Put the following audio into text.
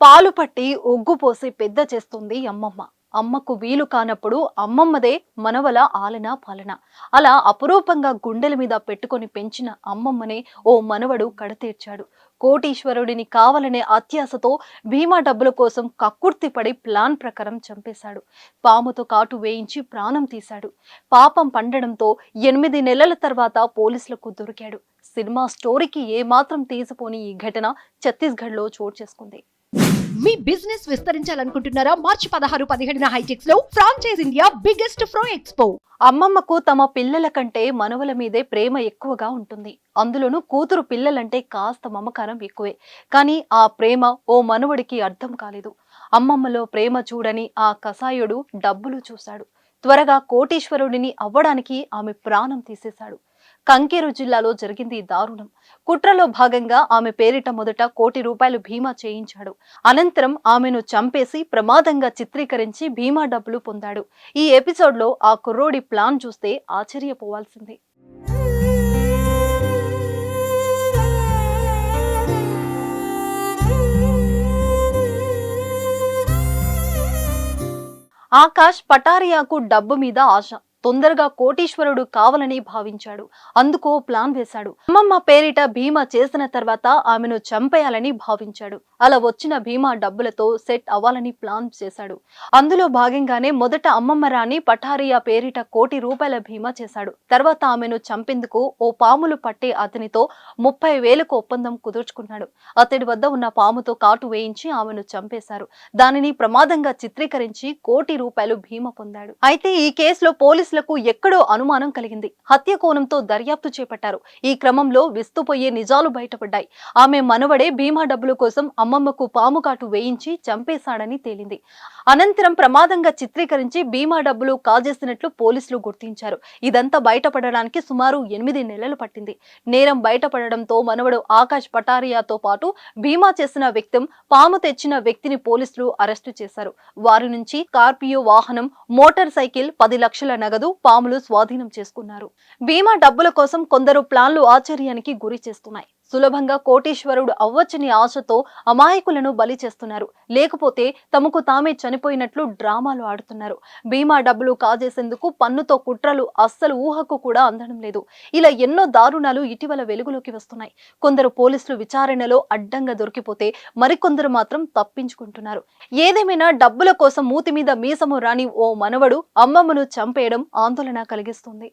పాలు పట్టి ఒగ్గు పోసి పెద్ద చేస్తుంది అమ్మమ్మ. అమ్మకు వీలు కానప్పుడు అమ్మమ్మదే మనవల ఆలన పాలన. అలా అపురూపంగా గుండెల మీద పెట్టుకొని పెంచిన అమ్మమ్మనే ఓ మనవడు కడతీర్చాడు. కోటీశ్వరుడిని కావాలనే అత్యాశతో భీమా డబ్బుల కోసం కక్కుర్తి పడి ప్లాన్ ప్రకారం చంపేశాడు. పాముతో కాటు వేయించి ప్రాణం తీశాడు. పాపం పండడంతో 8 నెలల తర్వాత పోలీసులకు దొరికాడు. సినిమా స్టోరీకి ఏమాత్రం తీసిపోని ఈ ఘటన ఛత్తీస్గఢ్లో చోటు చేసుకుంది. మీ బిజినెస్ విస్తరించాలనుకుంటున్నారా? మార్చి 16-17 హైటెక్స్ లో ఫ్రాంచైజ్ ఇండియా బిగ్గెస్ట్ ఫ్రో ఎక్స్పో. అమ్మమ్మకు తమ పిల్లల కంటే మనవల మీదే ప్రేమ ఎక్కువగా ఉంటుంది. అందులోనూ కూతురు పిల్లలంటే కాస్త మమకారం ఎక్కువే. కానీ ఆ ప్రేమ ఓ మనవడికి అర్థం కాలేదు. అమ్మమ్మలో ప్రేమ చూడని ఆ కసాయుడు డబ్బులు చూశాడు. త్వరగా కోటీశ్వరుడిని అవ్వడానికి ఆమె ప్రాణం తీసేశాడు. కంకేరు జిల్లాలో జరిగింది దారుణం. కుట్రలో భాగంగా ఆమె పేరిట మొదట ₹1 కోటి బీమా చేయించాడు. అనంతరం ఆమెను చంపేసి ప్రమాదంగా చిత్రీకరించి బీమా డబ్బులు పొందాడు. ఈ ఎపిసోడ్ లో ఆ కుర్రోడి ప్లాన్ చూస్తే ఆశ్చర్యపోవాల్సిందే. ఆకాష్ పటారియాకు డబ్బు మీద ఆశ. తొందరగా కోటీశ్వరుడు కావాలని భావించాడు. అందుకో ప్లాన్ వేశాడు. అమ్మమ్మ పేరిట బీమా చేసిన తర్వాత ఆమెను చంపేయాలని భావించాడు. అలా వచ్చిన బీమా డబ్బులతో సెట్ అవ్వాలని ప్లాన్ చేశాడు. అందులో భాగంగానే మొదట అమ్మమ్మ రాణి పటారియా పేరిట ₹1 కోటి బీమా చేశాడు. తర్వాత ఆమెను చంపేందుకు ఓ పాములు పట్టే అతనితో 30,000కు ఒప్పందం కుదుర్చుకున్నాడు. అతడి వద్ద ఉన్న పాముతో కాటు వేయించి ఆమెను చంపేశారు. దానిని ప్రమాదంగా చిత్రీకరించి ₹1 కోటి బీమా పొందాడు. అయితే ఈ కేసులో పోలీసులకు ఎక్కడో అనుమానం కలిగింది. హత్య కోణంతో దర్యాప్తు చేపట్టారు. ఈ క్రమంలో విస్తుపోయే నిజాలు బయటపడ్డాయి. ఆమె మనవడే బీమా డబ్బుల కోసం అమ్మమ్మకు పాము కాటు వేయించి చంపేశాడని తేలింది. అనంతరం ప్రమాదంగా చిత్రీకరించి బీమా డబ్బులు కాజేసినట్లు పోలీసులు గుర్తించారు. ఇదంతా బయటపడడానికి సుమారు 8 నెలలు పట్టింది. నేరం బయటపడడంతో మనవడు ఆకాష్ పటారియాతో పాటు బీమా చేసిన వ్యక్తి పాము తెచ్చిన వ్యక్తిని పోలీసులు అరెస్టు చేశారు. వారి నుంచి స్కార్పియో వాహనం, మోటార్ సైకిల్, 10 లక్షల నగదు, పాములు స్వాధీనం చేసుకున్నారు. బీమా డబ్బుల కోసం కొందరు ప్లాన్లు ఆశ్చర్యానికి గురి చేస్తున్నాయి. సులభంగా కోటీశ్వరుడు అవ్వచ్చని ఆశతో అమాయకులను బలి చేస్తున్నారు. లేకపోతే తమకు తామే చనిపోయినట్లు డ్రామాలు ఆడుతున్నారు. బీమా డబ్బులు కాజేసేందుకు పన్నుతో కుట్రలు అస్సలు ఊహకు కూడా అందడం లేదు. ఇలా ఎన్నో దారుణాలు ఇటీవల వెలుగులోకి వస్తున్నాయి. కొందరు పోలీసులు విచారణలో అడ్డంగా దొరికిపోతే మరికొందరు మాత్రం తప్పించుకుంటున్నారు. ఏదేమైనా డబ్బుల కోసం మూతి మీద మీసము రాని ఓ మనవడు అమ్మమ్మను చంపేయడం ఆందోళన కలిగిస్తుంది.